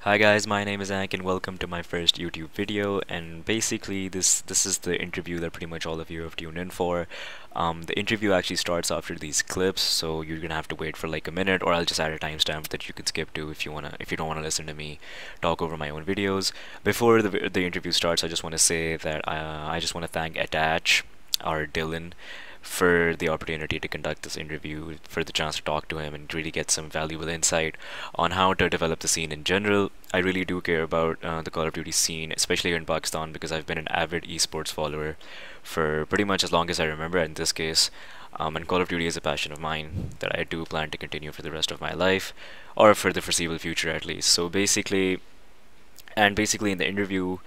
Hi guys, my name is Ank and welcome to my first YouTube video. And basically this is the interview that pretty much all of you have tuned in for. The interview actually starts after these clips, so you're gonna have to wait for like a minute, or I'll just add a timestamp that you can skip to if you don't wanna listen to me talk over my own videos. Before the interview starts, I just wanna say that I just wanna thank Attach or Dillon for the opportunity to conduct this interview, for the chance to talk to him and really get some valuable insight on how to develop the scene in general. I really do care about the Call of Duty scene, especially here in Pakistan, because I've been an avid esports follower for pretty much as long as I remember in this case. And Call of Duty is a passion of mine that I do plan to continue for the rest of my life, or for the foreseeable future at least. Basically in the interview,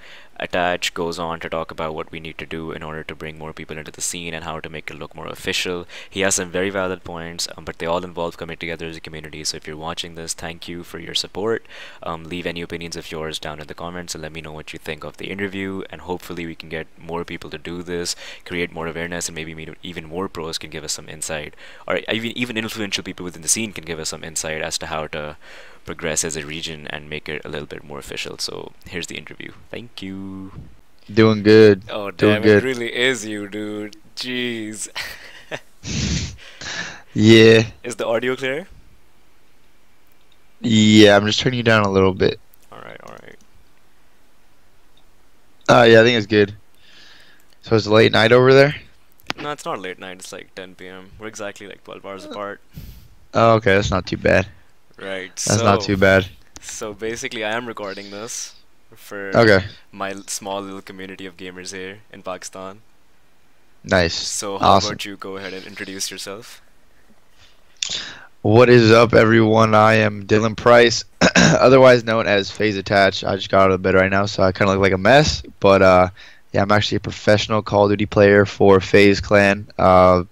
Attach goes on to talk about what we need to do in order to bring more people into the scene and how to make it look more official. He has some very valid points, but they all involve coming together as a community. So if you're watching this, thank you for your support. Leave any opinions of yours down in the comments and let me know what you think of the interview, and hopefully we can get more people to do this, create more awareness, and maybe even more pros can give us some insight, or even influential people within the scene can give us some insight as to how to progress as a region and make it a little bit more official. So here's the interview. Thank you. Doing good. Oh Doing damn, it good. really is you, dude. Jeez. Yeah. Is the audio clear? Yeah, I'm just turning you down a little bit. Alright, alright. Yeah, I think it's good. So it's late night over there? No, it's not late night, it's like 10 p.m. We're exactly like 12 hours apart. Oh, okay, that's not too bad. Right, That's not too bad. so basically I am recording this for Okay, my small little community of gamers here in Pakistan. nice. So how Awesome. about you go ahead and introduce yourself? What is up, everyone? I am Dylan Price, otherwise known as FaZe Attach. I just got out of bed right now, so I kind of look like a mess. But yeah, I'm actually a professional Call of Duty player for FaZe Clan.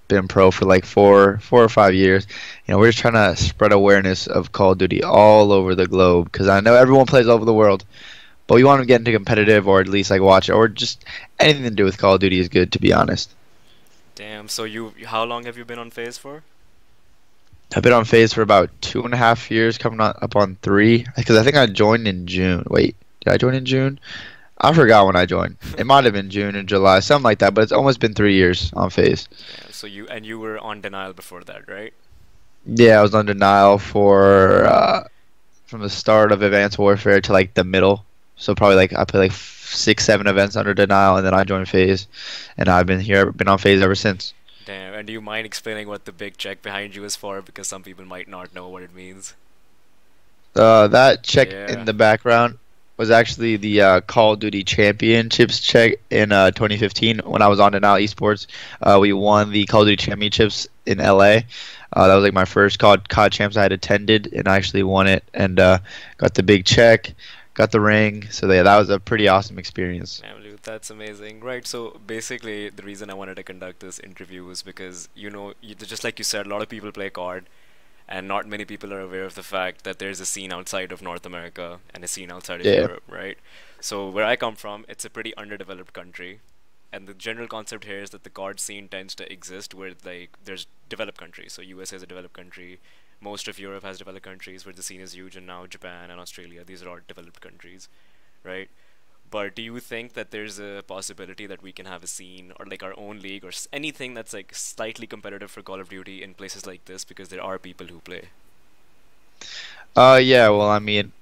Been pro for like four or 5 years. We're just trying to spread awareness of Call of Duty all over the globe because I know everyone plays all over the world, but we want to get into competitive or at least like watch it or just anything to do with Call of Duty is good, to be honest. Damn, so how long have you been on phase for? I've been on FaZe for about 2.5 years, coming up on three, because I think I joined in June. Wait, did I join in June? I forgot when I joined. It might have been June or July, something like that, but it's almost been 3 years on FaZe. Yeah, so you were on denial before that, right? Yeah, I was on denial for from the start of Advanced Warfare to like the middle. So probably like I played like 6, 7 events under denial, and then I joined FaZe, and I've been on FaZe ever since. Damn, and do you mind explaining what the big check behind you is for? Because some people might not know what it means. That check in Yeah. the background was actually the Call of Duty Championships check in 2015 when I was on Denial Esports. We won the Call of Duty Championships in LA. That was like my first COD champs I had attended, and I actually won it and got the big check, got the ring. So yeah, that was a pretty awesome experience. Damn, dude, that's amazing. Right, so basically, the reason I wanted to conduct this interview was because, just like you said, a lot of people play COD, and not many people are aware of the fact that there's a scene outside of North America and a scene outside of Yeah. Europe, right? So where I come from, it's a pretty underdeveloped country, and the general concept here is that the COD scene tends to exist where like there's developed countries. So USA is a developed country, most of Europe has developed countries where the scene is huge, and now Japan and Australia, these are all developed countries, right? But do you think that there's a possibility that we can have a scene or like our own league or anything that's like slightly competitive for Call of Duty in places like this, because there are people who play? Yeah. Well, I mean,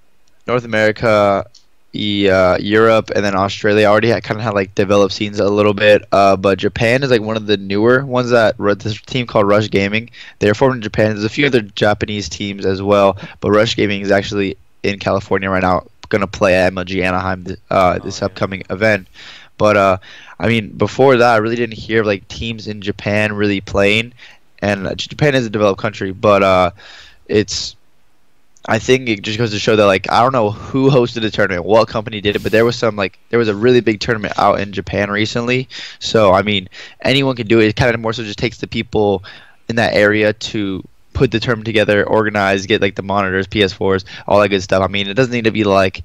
North America, Europe, and then Australia already kind of had like developed scenes a little bit. But Japan is like one of the newer ones that this team called Rush Gaming. They're formed in Japan. There's a few other Japanese teams as well, but Rush Gaming is actually in California right now, gonna play at MLG Anaheim Oh this yeah. upcoming event. But I mean, before that, I really didn't hear of like teams in Japan really playing, and Japan is a developed country, but it's I think it just goes to show that like I don't know who hosted the tournament, what company did it, but there was a really big tournament out in Japan recently. So I mean, anyone can do it. It kind of more so just takes the people in that area to put the tournament together, organize, get like the monitors, PS4s, all that good stuff. I mean, it doesn't need to be like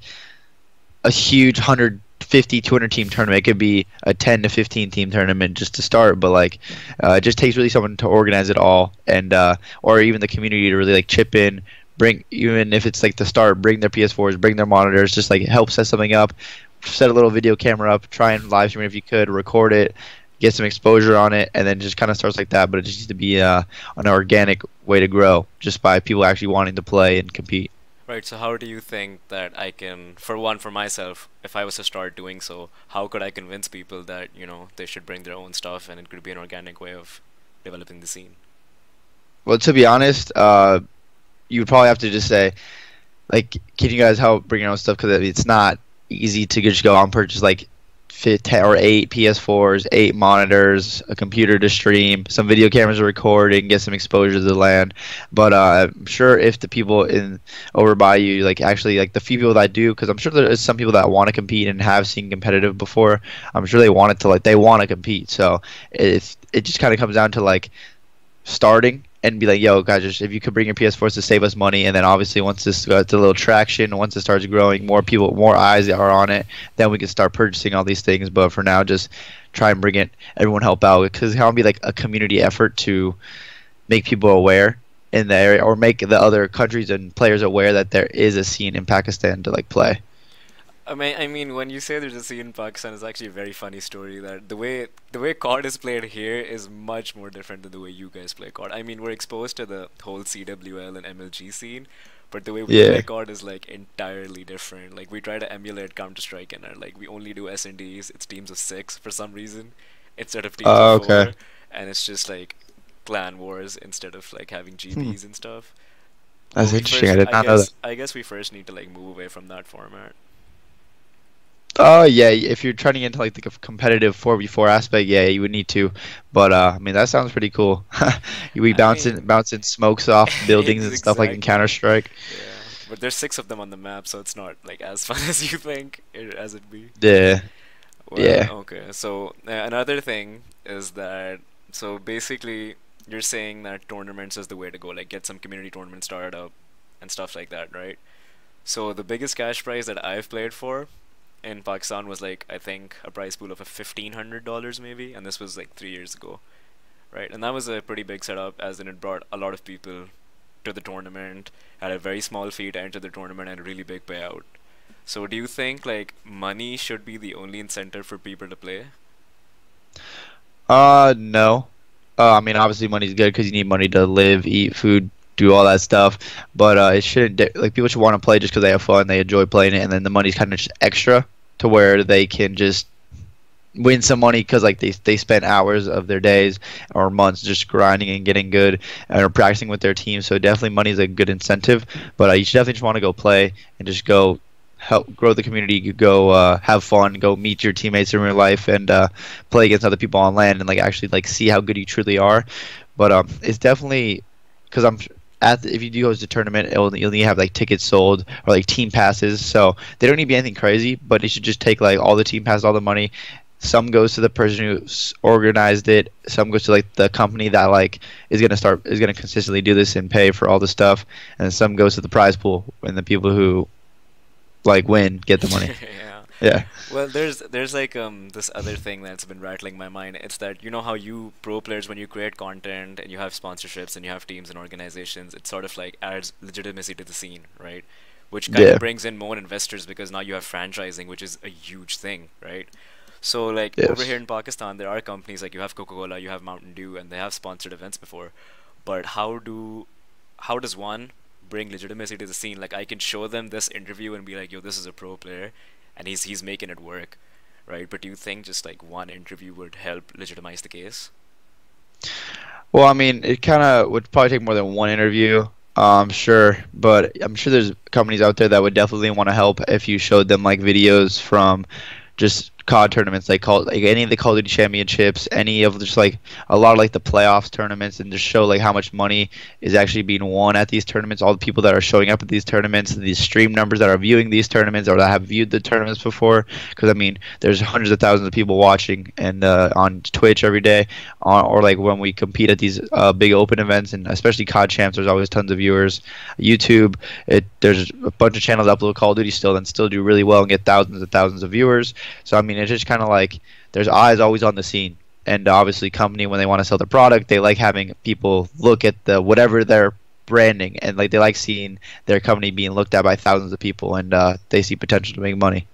a huge 150, 200 team tournament. It could be a 10 to 15 team tournament just to start, but like it just takes really someone to organize it all, and or even the community to really like chip in, bring, even if it's like the start, bring their PS4s, bring their monitors, just like help set something up, set a little video camera up, try and live stream it if you could, record it, get some exposure on it, and then just kind of starts like that. But it just needs to be an organic way to grow, just by people actually wanting to play and compete. Right, so how do you think that I can, for one, for myself, if I was to start doing so, how could I convince people that, they should bring their own stuff and it could be an organic way of developing the scene? Well, to be honest, you would probably have to just say, like, can you guys help bring your own stuff? Because it's not easy to just go out and purchase like 10 or 8 PS4s, 8 monitors, a computer to stream, some video cameras to record, and get some exposure to the land. But I'm sure if the people in over by you, like actually like the few people that do, because I'm sure there is some people that want to compete and have seen competitive before. I'm sure they want it to they want to compete. So it just kind of comes down to like starting and be like, yo, guys, just if you could bring your PS4s to save us money, and then obviously once this gets a little traction, once it starts growing, more people, more eyes are on it, then we can start purchasing all these things. But for now, just try and bring it, everyone help out, because it's going to be like a community effort to make people aware in the area, or make the other countries and players aware that there is a scene in Pakistan to like play. I mean, when you say there's a scene in Pakistan, it's actually a very funny story that the way COD is played here is much more different than the way you guys play COD. I mean, we're exposed to the whole CWL and MLG scene, but the way we play Yeah. COD is like entirely different. Like we try to emulate Counter Strike and are like we only do S&Ds. It's teams of 6 for some reason instead of teams of Okay. 4, and it's just like clan wars instead of like having Hmm. GPs and stuff. But That's we interesting. I first, did I not know that. guess, we first need to like move away from that format. Oh yeah, if you're trying to get into like the competitive 4v4 aspect, yeah, you would need to. But I mean, that sounds pretty cool. You be I mean, bouncing smokes off buildings and stuff like in Counter exactly. Strike. Yeah, but there's 6 of them on the map, so it's not like as fun as you think as it be. Yeah, Well, yeah. okay. So another thing is that basically you're saying that tournaments is the way to go, like get some community tournaments started up and stuff like that, right? So the biggest cash prize that I've played for in Pakistan was like I think a prize pool of a $1,500 maybe, and this was like 3 years ago, right? And that was a pretty big setup, as in it brought a lot of people to the tournament, had a very small fee to enter the tournament, and a really big payout. So do you think like money should be the only incentive for people to play? No. I mean, obviously money's good because you need money to live, eat, food, do all that stuff. But it shouldn't like people should want to play just because they have fun, they enjoy playing it, and then the money's kind of just extra to where they can just win some money because like they spend hours of their days or months just grinding and getting good and are practicing with their team. So definitely money is a good incentive, but you should definitely just want to go play and just go help grow the community. You go have fun, go meet your teammates in real life, and play against other people on land and like actually like see how good you truly are. But it's definitely because if you do go to the tournament, you'll need to have like tickets sold or like team passes. So they don't need to be anything crazy, but you should just take like all the team passes, all the money. Some goes to the person who organized it. Some goes to like the company that like is gonna consistently do this and pay for all the stuff. And some goes to the prize pool and the people who like win get the money. Yeah. Yeah. Well, there's like this other thing that's been rattling my mind. It's that you know how you pro players, when you create content and you have sponsorships and you have teams and organizations, it sort of like adds legitimacy to the scene, right? Which kind of Yeah. brings in more investors because now you have franchising, which is a huge thing, right? So like over here Yes. in Pakistan, there are companies like you have Coca-Cola, you have Mountain Dew, and they have sponsored events before. But how does one bring legitimacy to the scene? Like I can show them this interview and be like, yo, this is a pro player, and he's making it work, right? But do you think just like one interview would help legitimize the case? Well, I mean, it kind of would probably take more than one interview. Sure, but I'm sure there's companies out there that would definitely want to help if you showed them like videos from just COD tournaments, like any of the Call of Duty championships, any of just like a lot of like the playoffs tournaments, and just show like how much money is actually being won at these tournaments. All the people that are showing up at these tournaments, these stream numbers that are viewing these tournaments or that have viewed the tournaments before. Because I mean, there's hundreds of thousands of people watching and on Twitch every day, or like when we compete at these big open events, and especially COD champs, there's always tons of viewers. YouTube, there's a bunch of channels that upload Call of Duty still and still do really well and get thousands and thousands of viewers. So I mean, it's just kind of like there's eyes always on the scene, and obviously, company when they want to sell their product, they like having people look at the whatever they're branding, and like they like seeing their company being looked at by thousands of people, and they see potential to make money.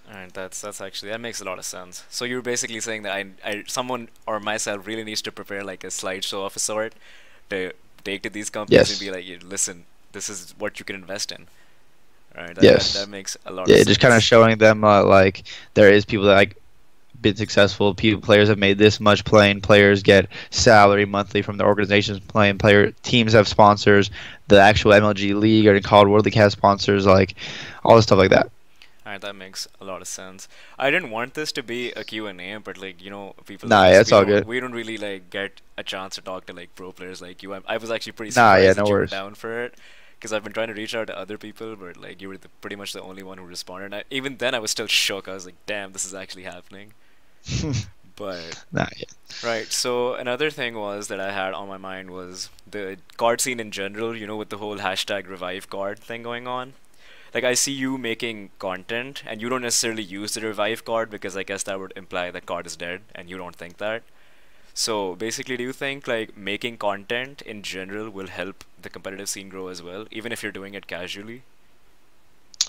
Alright, that's actually that makes a lot of sense. So you're basically saying that someone or myself really needs to prepare like a slideshow of a sort to take to these companies and be Yes. like, "Yeah, listen, this is what you can invest in." Alright, that Yes. makes a lot of Yeah, just kind of sense. showing them like there is people that like been successful. People, players have made this much playing. Players get salary monthly from the organizations playing. Player teams have sponsors. The actual MLG league or called World League has sponsors. Like all the stuff like that. Alright, that makes a lot of sense. I didn't want this to be a Q&A, but like, people Nah, like yeah, us, it's all good. we don't really like get a chance to talk to like pro players like you. I was actually pretty Nah, yeah, surprised no that you were worries. down for it, because I've been trying to reach out to other people, but like you were pretty much the only one who responded. Even then, I was still shook. I was like, damn, this is actually happening. But Nah, yeah. right, so another thing was that I had on my mind was the card scene in general, with the whole hashtag revive card thing going on. Like I see you making content and you don't necessarily use the revive card because I guess that would imply that card is dead and you don't think that. So basically, do you think like making content in general will help the competitive scene grow as well, even if you're doing it casually?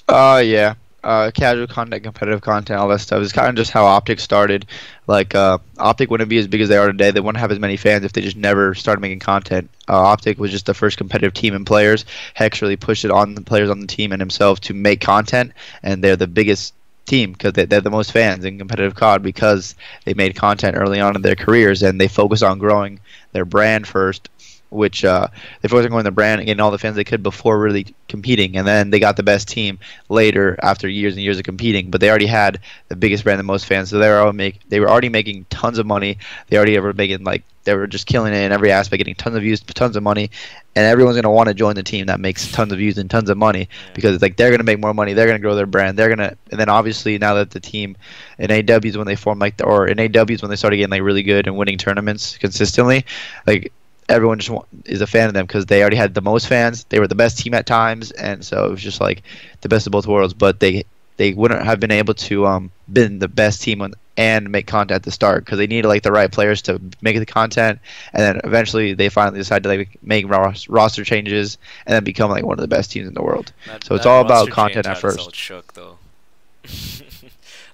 Yeah. Casual content, competitive content, all that stuff. It's kind of just how Optic started. Like, Optic wouldn't be as big as they are today. They wouldn't have as many fans if they just never started making content. Optic was just the first competitive team and players. Hex really pushed it on the players on the team and himself to make content, and they're the biggest team because they're the most fans in competitive COD because they made content early on in their careers and they focused on growing their brand first, which they focused on growing the brand and getting all the fans they could before really competing. And then they got the best team later after years and years of competing. But they already had the biggest brand, the most fans, so they were already making tons of money. They already were making like they were just killing it in every aspect, getting tons of views, tons of money, and everyone's gonna want to join the team that makes tons of views and tons of money Yeah. because it's like they're gonna make more money, they're gonna grow their brand, and then obviously now that the team in AWs when they form or in AWs when they started getting like really good and winning tournaments consistently, like everyone just is a fan of them because they already had the most fans. They were the best team at times, and so it was just like the best of both worlds. But they wouldn't have been able to been the best team and make content at the start because they needed like the right players to make the content, and then eventually they finally decided to like make roster changes and then become like one of the best teams in the world. That So it's that all roster about change content at had us all first. shook though.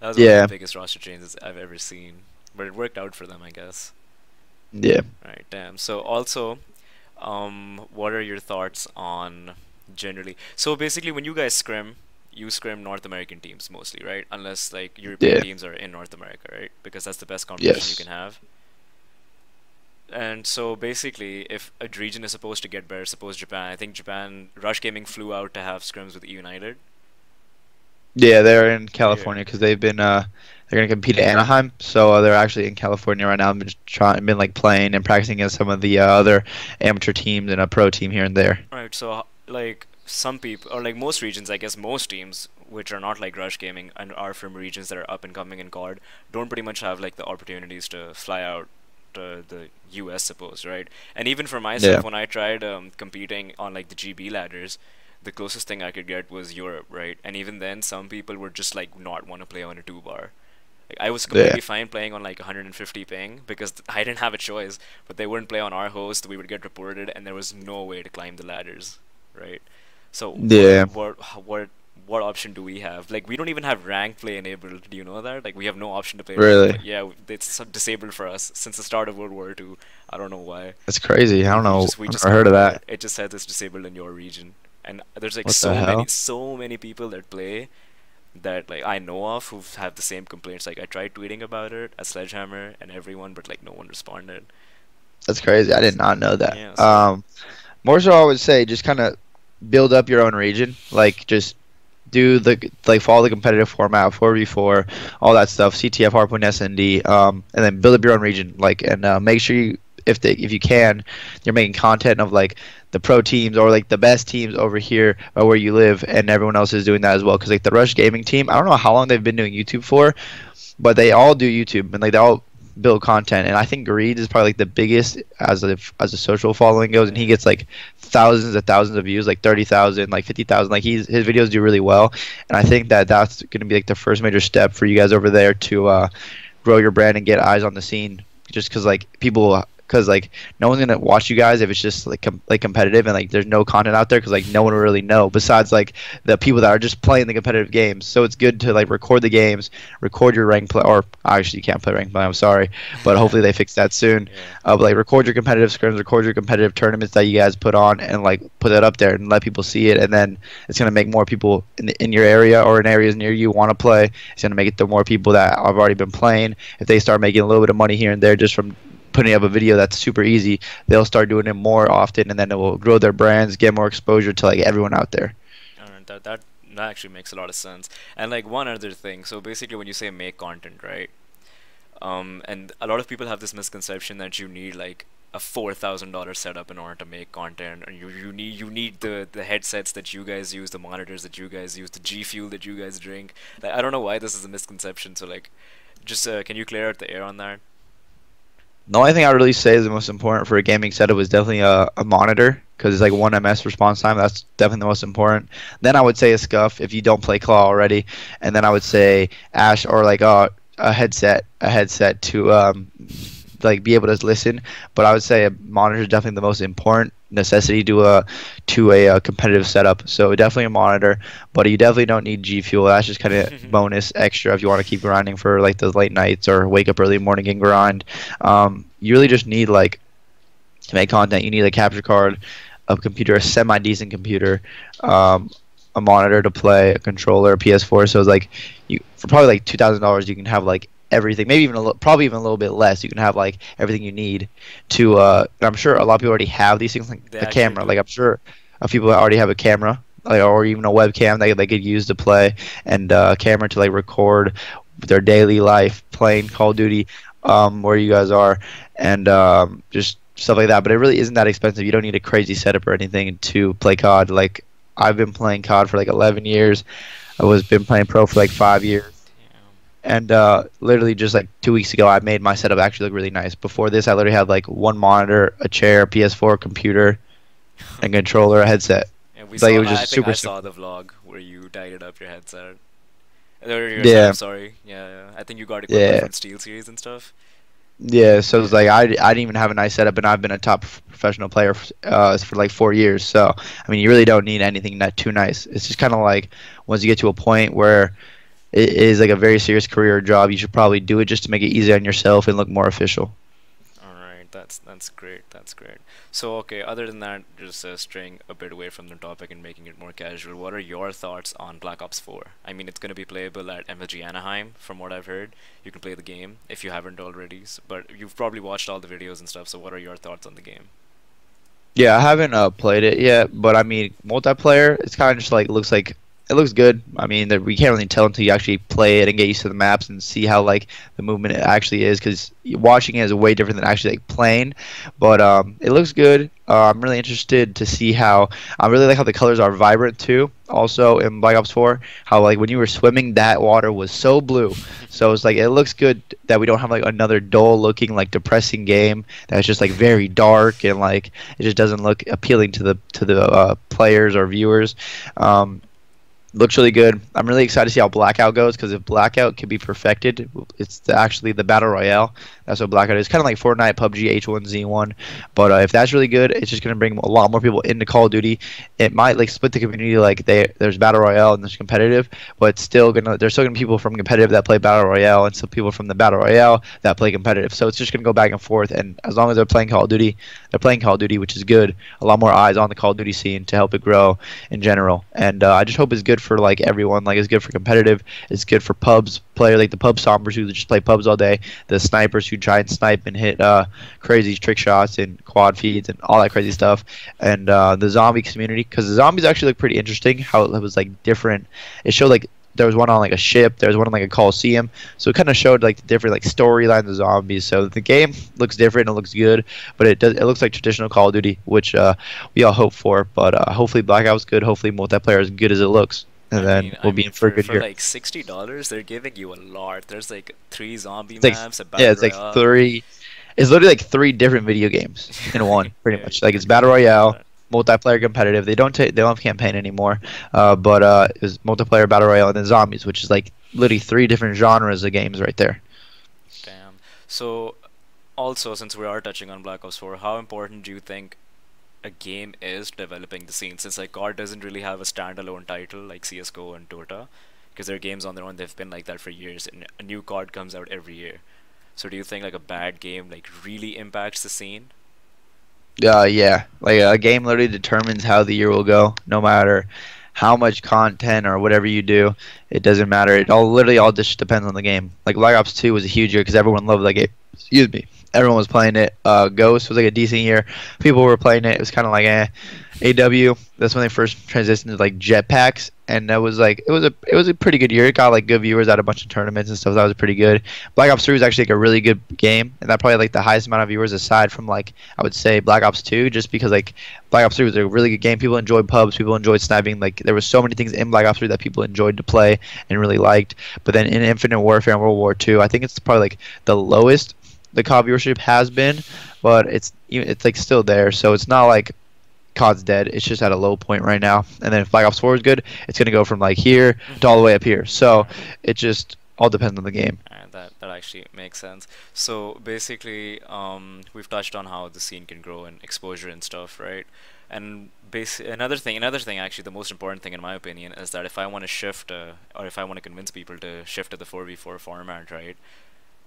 That was one of the Yeah, biggest roster changes I've ever seen, but it worked out for them, I guess. yeah. Right, damn. So also, what are your thoughts on generally? So basically, when you guys scrim, you scrim North American teams mostly, right? Unless like European Yeah. teams are in North America, right? Because that's the best competition you Yes. can have. And so basically, if a region is supposed to get better, suppose Japan, I think Japan Rush Gaming flew out to have scrims with E United. Yeah, they're in Yeah. California because they've been they're gonna compete at Anaheim, so they're actually in California right now. I've been like playing and practicing against some of the other amateur teams and a pro team here and there. Right. So like some people, or like most regions, I guess most teams, which are not like Rush Gaming and are from regions that are up and coming in COD, don't pretty much have like the opportunities to fly out to the US, suppose, right? And even for myself, Yeah, when I tried competing on like the GB ladders, the closest thing I could get was Europe, right? And even then, some people would just like not want to play on a 2 bar. Like, I was yeah, completely fine playing on like 150 ping because I didn't have a choice, but they wouldn't play on our host. We would get reported, and there was no way to climb the ladders, right? So yeah. what option do we have? Like we don't even have rank play enabled. Do you know that? Like we have no option to play rank play. Really, Yeah, it's disabled for us since the start of World War II. I don't know why. that's crazy. I don't know. We I've just never heard can't of play that. it. It just says it's disabled in your region, and there's like What the hell? so many people that play that like I know of who have the same complaints. Like I tried tweeting about it at Sledgehammer and everyone, but like no one responded. That's crazy. I did S- not know that. Yeah, so More so, I would say just kind of build up your own region. Like just do follow the competitive format, 4v4, all that stuff, CTF, Harpoon, SND, and then build up your own region. Like and make sure you if you can, you're making content of like the pro teams or like the best teams over here or where you live, and everyone else is doing that as well. Because like the Rush Gaming team, I don't know how long they've been doing YouTube for, but they all do YouTube and like they all build content. And I think Greed is probably like the biggest as a social following goes, and he yeah. gets like thousands of views, like 30,000, like 50,000. Like his videos do really well, and I think that that's going to be like the first major step for you guys over there to grow your brand and get eyes on the scene. Just because like people because like no one's gonna watch you guys if it's just like competitive and like there's no content out there because like no one will really know besides like the people that are just playing the competitive games. So it's good to like record the games, record your rank play, or actually you can't play rank play. I'm sorry, but hopefully they fix that soon. Yeah. But like record your competitive scrims, record your competitive tournaments that you guys put on, and like put that up there and let people see it, and then it's gonna make more people in your area or in areas near you want to play. It's gonna make it to more people that have already been playing. If they start making a little bit of money here and there just from putting up a video that's super easy, they'll start doing it more often, and then it will grow their brands, get more exposure to like everyone out there. Alright, that actually makes a lot of sense. And like one other thing, so basically when you say make content, right? And a lot of people have this misconception that you need like a $4,000 setup in order to make content, and you need the headsets that you guys use, the monitors that you guys use, the G Fuel that you guys drink. Like, I don't know why this is a misconception. So like, just can you clear out the air on that? The only thing I would really say is the most important for a gaming setup is definitely a monitor because it's like 1 ms response time. That's definitely the most important. Then I would say a scuff if you don't play Claw already, and then I would say Ash or like a headset to like be able to listen. But I would say a monitor is definitely the most important necessity to a competitive setup. So definitely a monitor, but you definitely don't need G Fuel. That's just kind of bonus extra if you want to keep grinding for like those late nights or wake up early morning and grind. You really just need like to make content. You need a capture card, a computer, a semi decent computer. A monitor to play, a controller, a PS4. So it's like you for probably like $2,000 you can have like everything, maybe even probably even a little bit less. You can have like everything you need to. I'm sure a lot of people already have these things like They a actually camera. do. Like I'm sure of people that already have a camera, like or even a webcam that they could use to play, and a camera to like record their daily life playing Call of Duty, where you guys are, and just stuff like that. But it really isn't that expensive. You don't need a crazy setup or anything to play COD. Like I've been playing COD for like 11 years. Been playing pro for like 5 years. And literally just like 2 weeks ago, I made my setup actually look really nice. Before this, I literally had like one monitor, a chair, PS4, computer, and controller, a headset. And we Like saw. it was I just think I super saw simple. the vlog where you tidied up your headset. Or your Yeah, setup, sorry. Yeah, yeah. I think you got equipment yeah, from Steel Series and stuff. yeah. So it's Yeah. like I didn't even have a nice setup, and I've been a top professional player for like 4 years. So I mean, you really don't need anything that too nice. It's just kind of like once you get to a point where it is like a very serious career or job, you should probably do it just to make it easy on yourself and look more official. All right, that's great. That's great. So okay, other than that, just straying a bit away from the topic and making it more casual. What are your thoughts on Black Ops 4? I mean, it's going to be playable at MLG Anaheim, from what I've heard. You can play the game if you haven't already, but you've probably watched all the videos and stuff. So what are your thoughts on the game? Yeah, I haven't played it yet, but I mean, multiplayer, it's kind of just like looks like it looks good. I mean, that we can't really tell until you actually play it and get used to the maps and see how like the movement it actually is, because watching it is way different than actually like playing. But it looks good. I'm really interested to see how. I really like how the colors are vibrant too. Also in Black Ops 4, how like when you were swimming, that water was so blue. So it's like it looks good that we don't have like another dull looking like depressing game that's just like very dark and like it just doesn't look appealing to the players or viewers. Looks really good. I'm really excited to see how Blackout goes, because if Blackout can be perfected, it's actually the Battle Royale. That's what Blackout is. Kind of like Fortnite, PUBG, H1Z1. But if that's really good, it's just going to bring a lot more people into Call of Duty. It might like split the community, like there's Battle Royale and there's competitive, but there's still gonna be people from competitive that play Battle Royale and some people from the Battle Royale that play competitive. So it's just going to go back and forth, and as long as they're playing Call of Duty, which is good. A lot more eyes on the Call of Duty scene to help it grow in general. And I just hope it's good for like everyone. Like it's good for competitive. It's good for pubs player, like the pub stompers who just play pubs all day. The snipers who try and snipe and hit crazy trick shots and quad feeds and all that crazy stuff. And the zombie community, because the zombies actually look pretty interesting. How it was like different. It showed like there was one on like a ship, there was one on like a coliseum, so it kind of showed like the different like storylines of zombies. So the game looks different, it looks good, but it looks like traditional Call of Duty, which we all hope for. But hopefully Blackout's good, hopefully multiplayer is good as it looks, and then I we'll be mean, in for a good for year. like $60, they're giving you a lot. There's like 3 zombie It's like maps, a yeah, battle it's like royale. three. It's literally like three different video games in one, pretty Yeah, much. Like I it's didn't battle even know royale, that. multiplayer competitive. They don't have campaign anymore, but it's multiplayer battle royale and then zombies, which is like literally three different genres of games right there. Damn. So also, since we are touching on Black Ops 4, how important do you think a game is developing the scene? Since like COD doesn't really have a standalone title like CS:GO and Dota, because they're games on their own, they've been like that for years, and a new COD comes out every year. So do you think like a bad game like really impacts the scene? Yeah, like a game literally determines how the year will go. No matter how much content or whatever you do, it doesn't matter. It all literally all just depends on the game. Like Black Ops 2 was a huge year because everyone loved that game. Excuse me. Everyone was playing it. Ghost was like a decent year. People were playing it. It was kind of like AW. That's when they first transitioned to like jetpacks, and that was like it was a pretty good year. It got like good viewers at a bunch of tournaments and stuff. That was pretty good. Black Ops 3 was actually like a really good game, and that probably like the highest amount of viewers aside from like I would say Black Ops 2, just because like Black Ops 3 was a really good game. People enjoyed pubs. People enjoyed sniping. Like there was so many things in Black Ops 3 that people enjoyed to play and really liked. But then in Infinite Warfare and World War 2, I think it's probably like the lowest the COD viewership has been, but it's like still there. So it's not like COD's dead. It's just at a low point right now. And then if Black Ops 4 is good, it's gonna go from like here to all the way up here. So it just all depends on the game. That actually makes sense. So basically, we've touched on how the scene can grow and exposure and stuff, right? And another thing, actually, the most important thing in my opinion is that if I want to shift, or if I want to convince people to shift to the 4v4 format, right?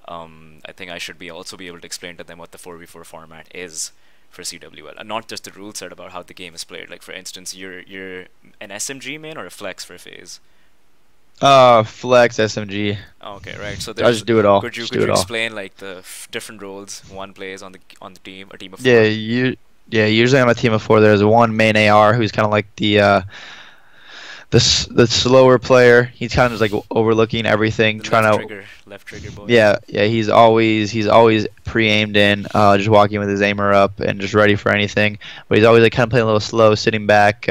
I think I should also be able to explain to them what the 4v4 format is for CWL, and not just the rule set about how the game is played. Like for instance, you're an SMG main or a flex for FaZe? Flex SMG. Okay, right. So I just do it all. Could you explain like the different roles one plays on the team, a team of four? Yeah, usually on a team of four, there's one main AR who's kind of like the slower player. He's kind of just like overlooking everything, The trying to. left trigger boy. Yeah. He's always pre-aimed in, just walking with his aimer up and just ready for anything. But he's always like kind of playing a little slow, sitting back,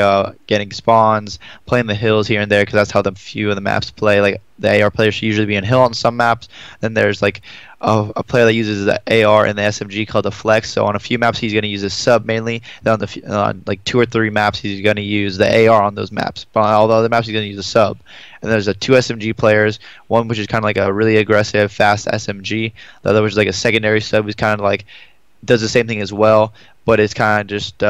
getting spawns, playing the hills here and there because that's how the few of the maps play. Like the AR players should usually be in hill on some maps. Then there's like a player that uses the AR and the SMG called the flex. So on a few maps he's going to use a sub mainly. Then on like 2 or 3 maps he's going to use the AR on those maps. But on all the other maps he's going to use a sub. And there's 2 SMG players. One which is kind of like a really aggressive, fast SMG. The other which is like a secondary sub who's kind of like does the same thing as well, but it's kind of just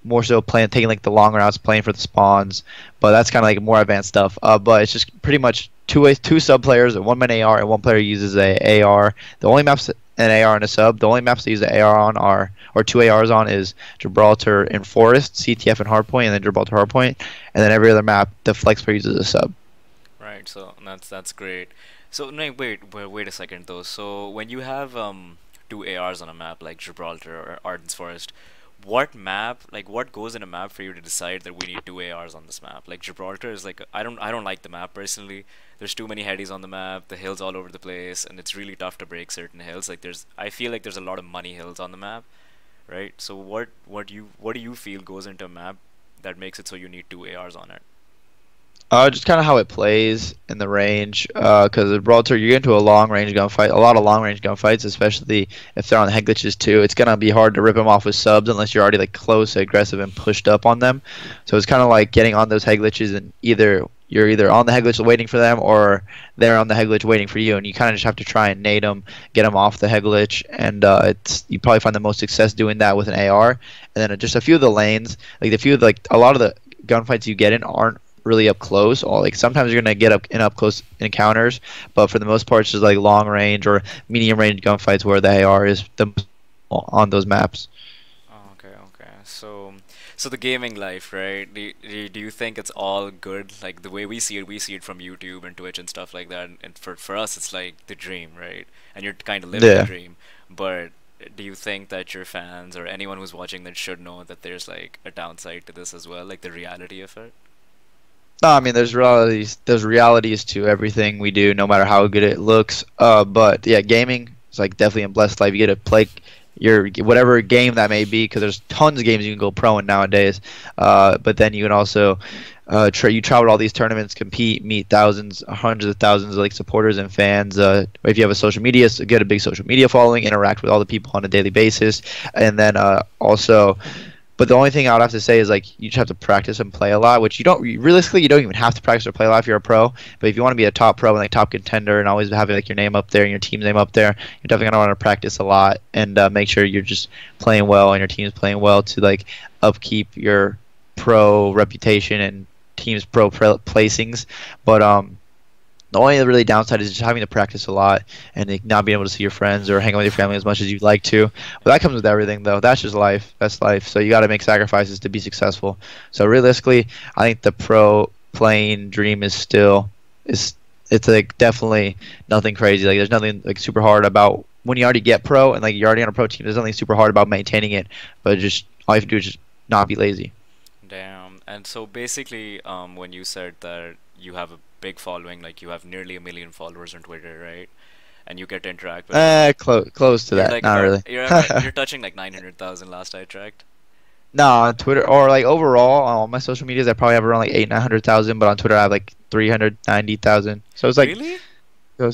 more so taking like the long routes, playing for the spawns. But that's kind of like more advanced stuff. But it's just pretty much two sub players, one man AR, and one player uses a AR. The only maps an AR and a sub. The only maps they use the AR on or 2 ARs on is Gibraltar and Forest, CTF and Hardpoint, and then Gibraltar Hardpoint. And then every other map the flex player uses a sub. Right. So that's great. So no, wait a second though. So when you have 2 ARs on a map like Gibraltar or Arden's Forest, what goes in a map for you to decide that we need 2 ARs on this map? Like Gibraltar is like I don't like the map personally. There's too many headies on the map, the hills all over the place, and it's really tough to break certain hills. Like I feel like there's a lot of money hills on the map, right? So what do you feel goes into a map that makes it so you need 2 ARs on it? Just kind of how it plays in the range. Because Gibraltar, you get into a long range gunfight, a lot of long range gunfights, especially if they're on the head glitches too. It's gonna be hard to rip them off with subs unless you're already like close, aggressive, and pushed up on them. So it's kind of like getting on those head glitches, and you're either on the head glitch waiting for them, or they're on the head glitch waiting for you, and you kind of just have to try and nade them, get them off the head glitch, and you probably find the most success doing that with an AR. And then just a few of the lanes, like a lot of the gunfights you get in aren't really up close. Or like sometimes you're gonna get up close encounters, but for the most part it's just like long range or medium range gunfights where the AR is on those maps. Oh, okay. So the gaming life, right? Do you think it's all good? Like the way we see it from YouTube and Twitch and stuff like that. And for us, it's like the dream, right? And you're kind of living the dream. But do you think that your fans or anyone who's watching that should know that there's like a downside to this as well, like the reality of it? No, I mean there's realities. There's realities to everything we do, no matter how good it looks. But yeah, gaming is like definitely a blessed life. You get to play your whatever game that may be, because there's tons of games you can go pro in nowadays. But then you can also you travel to all these tournaments, compete, meet thousands, hundreds of thousands of like supporters and fans. If you have a social media, so get a big social media following, interact with all the people on a daily basis, and then also But the only thing I would have to say is like you just have to practice and play a lot, which realistically you don't even have to practice or play a lot if you're a pro. But if you want to be a top pro and like top contender and always have like your name up there and your team's name up there, you're definitely gonna want to practice a lot and make sure you're just playing well and your team's playing well to like upkeep your pro reputation and team's placings. But the only really downside is just having to practice a lot and like, not being able to see your friends or hang out with your family as much as you'd like to. But that comes with everything, though. That's just life. That's life. So you got to make sacrifices to be successful. So realistically, I think the pro playing dream is still it's like definitely nothing crazy. Like there's nothing like super hard about when you already get pro and like you're already on a pro team. There's nothing super hard about maintaining it. But just all you have to do is just not be lazy. Damn. And so basically, when you said that you have a big following, like you have nearly 1 million followers on Twitter, right? And you get to interact with Close to you're that. like Not about, really. you're touching like 900,000 last I checked. No, on Twitter or like overall on all my social medias, I probably have around like 900,000. But on Twitter, I have like 390,000. So it's like, Really?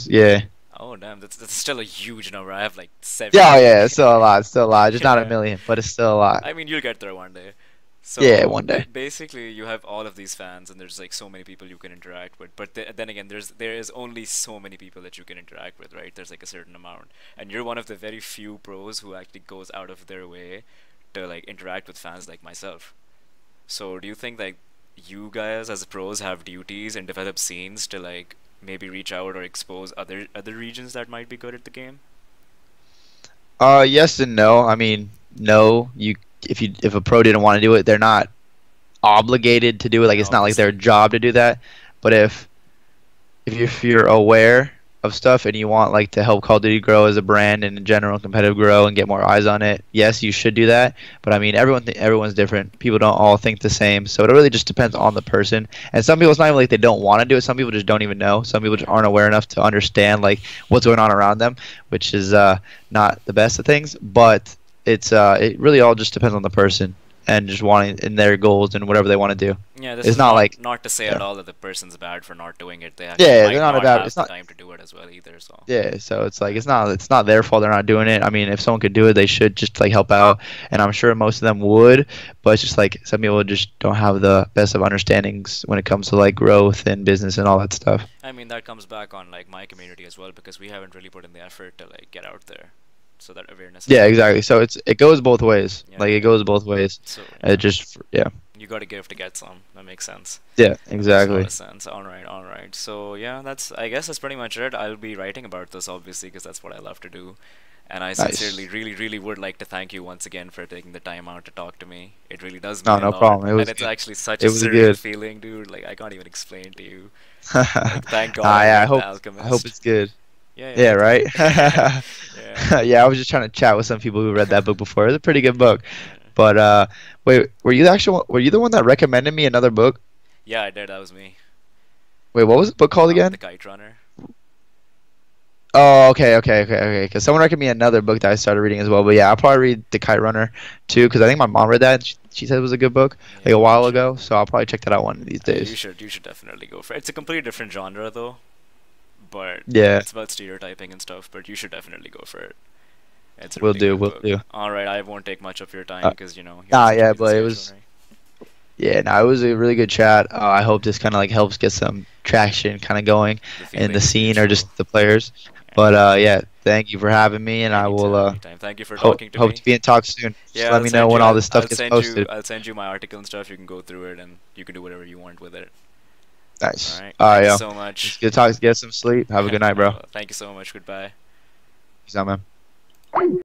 yeah, Oh damn, that's still a huge number. I have like 7. yeah, yeah. It's still a lot. It's still a lot. Just not a Yeah. million, but it's still a lot. I mean, you'll get there one day. So Yeah, one day. basically, you have all of these fans, and there's like so many people you can interact with. But then again, there is only so many people that you can interact with, right? There's like a certain amount, and you're one of the very few pros who actually goes out of their way to like interact with fans like myself. So do you think like you guys as pros have duties and develop scenes to like maybe reach out or expose other regions that might be good at the game? Yes and no. I mean, no. If a pro didn't want to do it, they're not obligated to do it. Like Yeah, it's not like their obviously. job to do that. But if you're aware of stuff and you want like to help Call of Duty grow as a brand and in general competitive grow and get more eyes on it, yes, you should do that. But I mean, everyone's different. People don't all think the same, so it really just depends on the person. And some people, it's not even like they don't want to do it. Some people just don't even know. Some people just aren't aware enough to understand like what's going on around them, which is not the best of things. But it really all just depends on the person and just wanting in their goals and whatever they want to do. Yeah, this It's is not like not to say yeah. at all that the person's bad for not doing it. They actually Yeah, they're might not not about have it's the not time to do it as well either. So yeah, so it's like it's not their fault they're not doing it. I mean, if someone could do it, they should just like help out, and I'm sure most of them would. But it's just like some people just don't have the best of understandings when it comes to like growth and business and all that stuff. I mean that comes back on like my community as well because we haven't really put in the effort to like get out there, so that awareness is Yeah, there. exactly. So it goes both ways. Yeah, Like it yeah. goes both ways. So It yeah, just yeah, you got to give to get some. That makes sense. yeah, That makes a lot exactly. of sense. All right, all right. So yeah, I guess that's pretty much it. I'll be writing about this obviously because that's what I love to do. And I sincerely, Nice. really, really would like to thank you once again for taking the time out to talk to me. It really does No, mean a no lot. problem. It And was it's good. actually such a It was surreal good. feeling, dude. Like, I can't even explain to you. Ah, Like, thank God I yeah, met the I hope Alchemist. it's good. Yeah, yeah, Yeah, me right. too. Yeah, Yeah, I was just trying to chat with some people who read that book before. It's a pretty good book. yeah. But wait, were you the one that recommended me another book? Yeah, I did. That was me. Wait, what was the book called The again? Kite Runner. Oh, okay. Because someone recommended me another book that I started reading as well. But yeah, I'll probably read The Kite Runner too, because I think my mom read that. And she said it was a good book like Yeah, a you while should. ago. So I'll probably check that out one of these days. You should definitely go for it. It's a completely different genre though, but Yeah, it's about stereotyping and stuff. But you should definitely go for it. It's a we'll really do. good We'll book. do. All right, I won't take much of your time Uh, because you know you have nah, such a yeah, busy but it schedule, was right? yeah. No, it was a really good chat. I hope this kind of like helps get some traction kind of going The in the feeling is scene or mutual. just the players. Yeah. But yeah, thank you for having me, and I will Anytime, anytime. Thank you for hope talking to hope me. to be in talk soon. Just Yeah, let me know when all this stuff gets posted. I'll send you my article and stuff. You can go through it and you can do whatever you want with it. All Nice. right. All right, Thank you yo. so It's much. good talk. Get some sleep. Have a good night, bro. Thank you so much. Goodbye. Peace out, man.